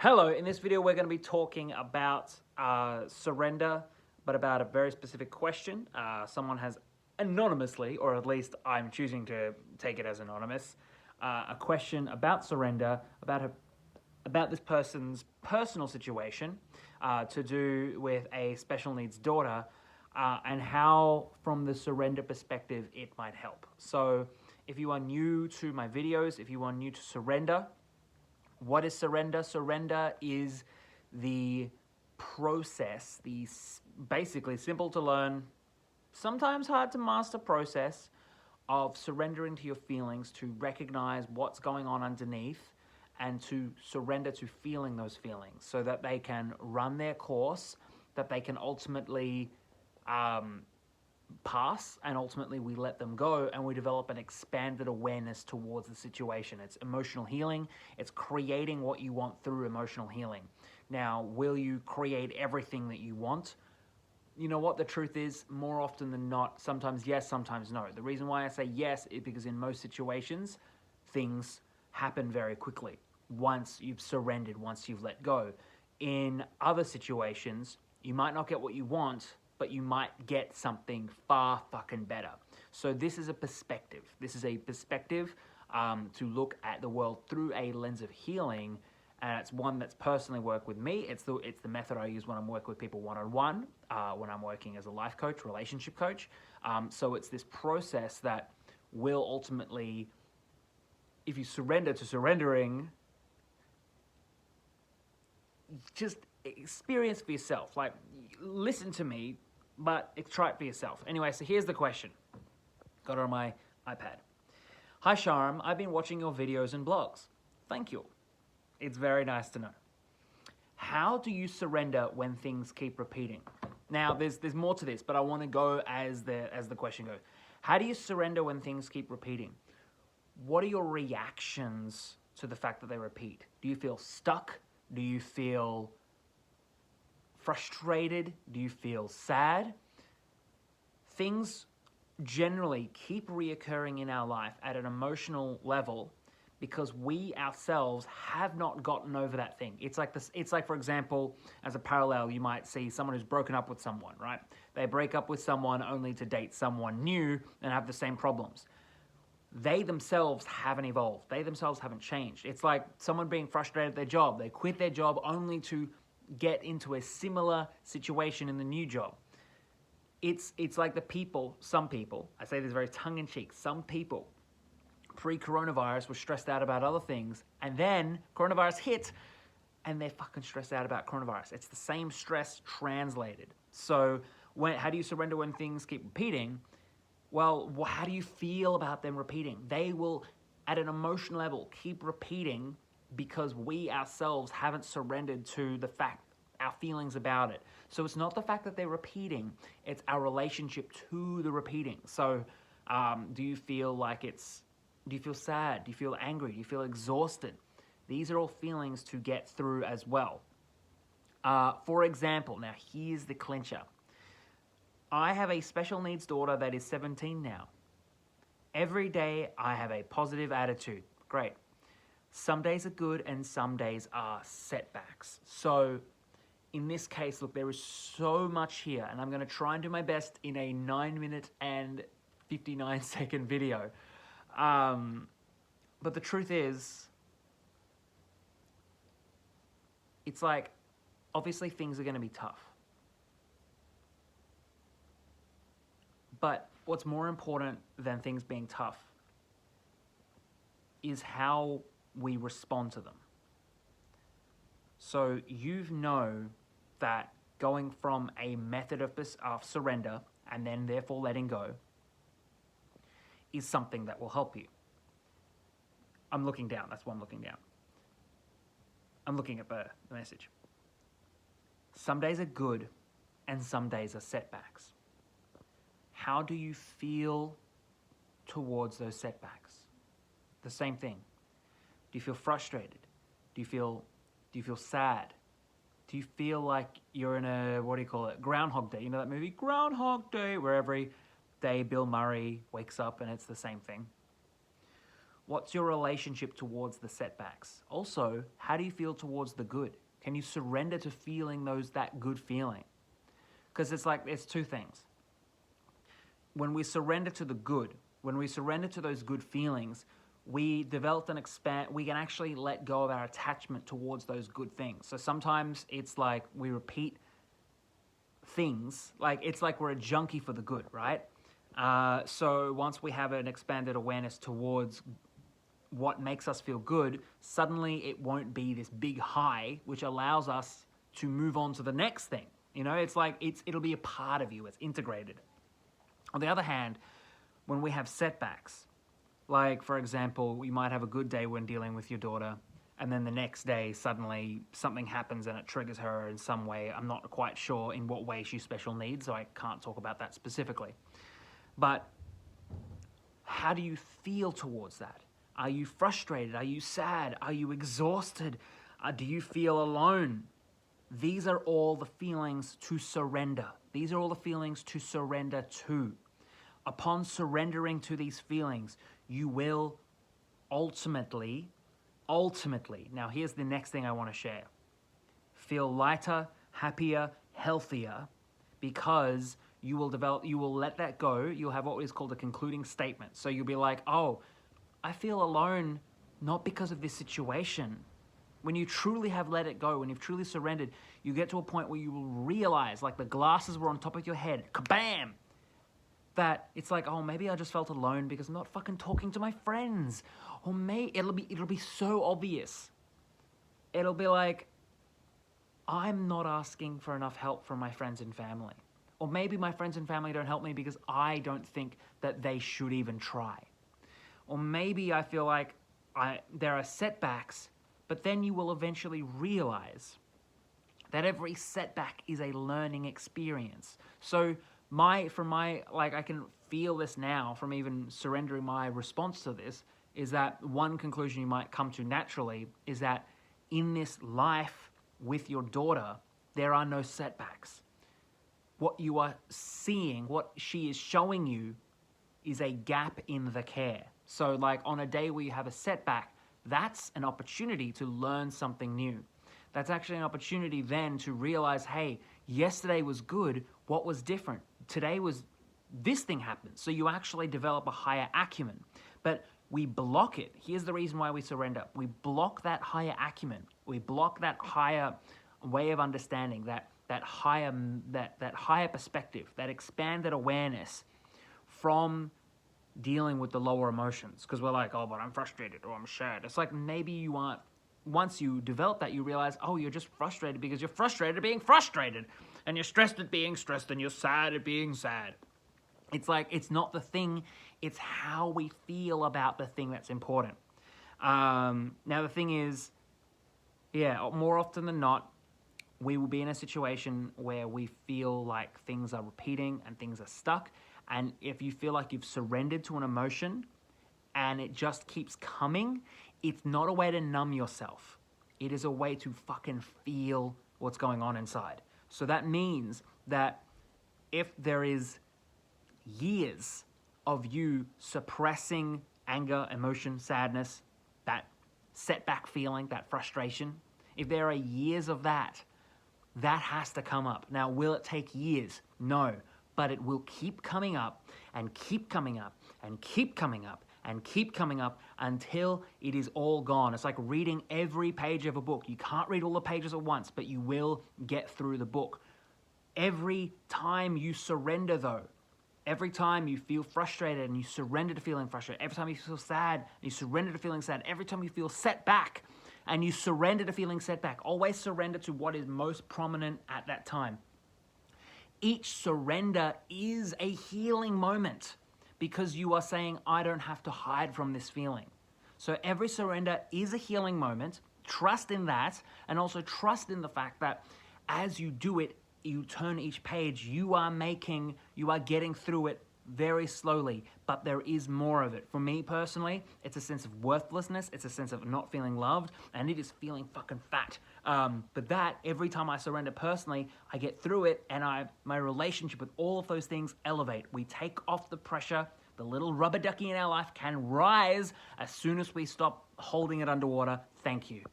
Hello, in this video we're going to be talking about surrender, but about a very specific question. Someone has anonymously, or at least I'm choosing to take it as anonymous, a question about surrender, about this person's personal situation to do with a special needs daughter, and how from the surrender perspective it might help. So if you are new to my videos, if you are new to surrender, what is surrender? Surrender is the process, the basically simple to learn, sometimes hard to master process of surrendering to your feelings, to recognize what's going on underneath and to surrender to feeling those feelings so that they can run their course, that they can ultimately pass, and ultimately we let them go and we develop an expanded awareness towards the situation. It's emotional healing. It's creating what you want through emotional healing. Now, will you create everything that you want? You know what the truth is, more often than not, sometimes yes, sometimes no. The reason why I say yes is because in most situations, things happen very quickly once you've surrendered, once you've let go. In other situations, you might not get what you want, but you might get something far fucking better. So this is a perspective. This is a perspective to look at the world through a lens of healing, and it's one that's personally worked with me. It's the method I use when I'm working with people one-on-one, when I'm working as a life coach, relationship coach. So it's this process that will ultimately, if you surrender to surrendering, just experience for yourself. Like, listen to me, but try it for yourself. Anyway, so here's the question. Got it on my iPad. Hi Sharam, I've been watching your videos and blogs. Thank you. It's very nice to know. How do you surrender when things keep repeating? Now, there's more to this, but I want to go as the question goes. How do you surrender when things keep repeating? What are your reactions to the fact that they repeat? Do you feel stuck? Do you feel frustrated? Do you feel sad? Things generally keep reoccurring in our life at an emotional level because we ourselves have not gotten over that thing. It's like this. It's like, for example, as a parallel, you might see someone who's broken up with someone, right? They break up with someone only to date someone new and have the same problems. They themselves haven't evolved. They themselves haven't changed. It's like someone being frustrated at their job. They quit their job only to get into a similar situation in the new job. It's like some people, I say this very tongue-in-cheek, some people pre-coronavirus were stressed out about other things, and then coronavirus hit and they're fucking stressed out about coronavirus. It's the same stress translated. So how do you surrender when things keep repeating? Well, how do you feel about them repeating? They will, at an emotional level, keep repeating because we ourselves haven't surrendered to the fact, our feelings about it. So it's not the fact that they're repeating, it's our relationship to the repeating. So do you feel sad? Do you feel angry? Do you feel exhausted? These are all feelings to get through as well. For example, now here's the clincher. I have a special needs daughter that is 17 now. Every day I have a positive attitude. Great. Some days are good and some days are setbacks. So in this case, look, there is so much here, and I'm going to try and do my best in a 9-minute and 59-second video. But the truth is, it's like, obviously things are going to be tough. But what's more important than things being tough is how we respond to them. So you know that going from a method of surrender and then therefore letting go is something that will help you. I'm looking down. That's why I'm looking down. I'm looking at the message. Some days are good and some days are setbacks. How do you feel towards those setbacks? The same thing. Do you feel frustrated? Do you feel sad? Do you feel like you're in a, Groundhog Day? You know that movie, Groundhog Day, where every day Bill Murray wakes up and it's the same thing? What's your relationship towards the setbacks? Also, how do you feel towards the good? Can you surrender to feeling that good feeling? Because it's two things. When we surrender to the good, when we surrender to those good feelings, we develop we can actually let go of our attachment towards those good things. So sometimes it's like we repeat things, it's like we're a junkie for the good, right? So once we have an expanded awareness towards what makes us feel good, suddenly it won't be this big high, which allows us to move on to the next thing. It'll be a part of you, it's integrated. On the other hand, when we have setbacks, like for example, you might have a good day when dealing with your daughter, and then the next day suddenly something happens and it triggers her in some way. I'm not quite sure in what way she's special needs, so I can't talk about that specifically. But how do you feel towards that? Are you frustrated? Are you sad? Are you exhausted? Do you feel alone? These are all the feelings to surrender. These are all the feelings to surrender to. Upon surrendering to these feelings, you will ultimately, now here's the next thing I want to share. Feel lighter, happier, healthier, because you will let that go. You'll have what is called a concluding statement. So you'll be like, oh, I feel alone, not because of this situation. When you truly have let it go, when you've truly surrendered, you get to a point where you will realize, like the glasses were on top of your head, kabam! That it's like, oh, maybe I just felt alone because I'm not fucking talking to my friends. Or it'll be so obvious. It'll be like, I'm not asking for enough help from my friends and family. Or maybe my friends and family don't help me because I don't think that they should even try. Or maybe I feel like there are setbacks, but then you will eventually realize that every setback is a learning experience. So I can feel this now from even surrendering my response to this, is that one conclusion you might come to naturally is that in this life with your daughter, there are no setbacks. What you are seeing, what she is showing you, is a gap in the care. So like on a day where you have a setback, that's an opportunity to learn something new. That's actually an opportunity then to realize, hey, yesterday was good, what was different? Today was, this thing happened. So you actually develop a higher acumen. But we block it. Here's the reason why we surrender. We block that higher acumen. We block that higher way of understanding, that higher perspective, that expanded awareness from dealing with the lower emotions. Because we're like, oh, but I'm frustrated or I'm sad. It's like maybe you aren't. Once you develop that, you realize, oh, you're just frustrated because you're frustrated at being frustrated. And you're stressed at being stressed and you're sad at being sad. It's like, it's not the thing, it's how we feel about the thing that's important. Now the thing is, more often than not, we will be in a situation where we feel like things are repeating and things are stuck. And if you feel like you've surrendered to an emotion and it just keeps coming, it's not a way to numb yourself. It is a way to fucking feel what's going on inside. So that means that if there is years of you suppressing anger, emotion, sadness, that setback feeling, that frustration, if there are years of that, that has to come up. Now, will it take years? No, but it will keep coming up and keep coming up and keep coming up and keep coming up until it is all gone. It's like reading every page of a book. You can't read all the pages at once, but you will get through the book. Every time you surrender, though, every time you feel frustrated and you surrender to feeling frustrated, every time you feel sad and you surrender to feeling sad, every time you feel set back and you surrender to feeling set back, always surrender to what is most prominent at that time. Each surrender is a healing moment because you are saying, I don't have to hide from this feeling. So every surrender is a healing moment. Trust in that, and also trust in the fact that as you do it, you turn each page, you are getting through it very slowly, but there is more of it. For me personally, it's a sense of worthlessness, it's a sense of not feeling loved, and it is feeling fucking fat. But that, every time I surrender personally, I get through it, and my relationship with all of those things elevate. We take off the pressure the little rubber ducky in our life can rise as soon as we stop holding it underwater. Thank you.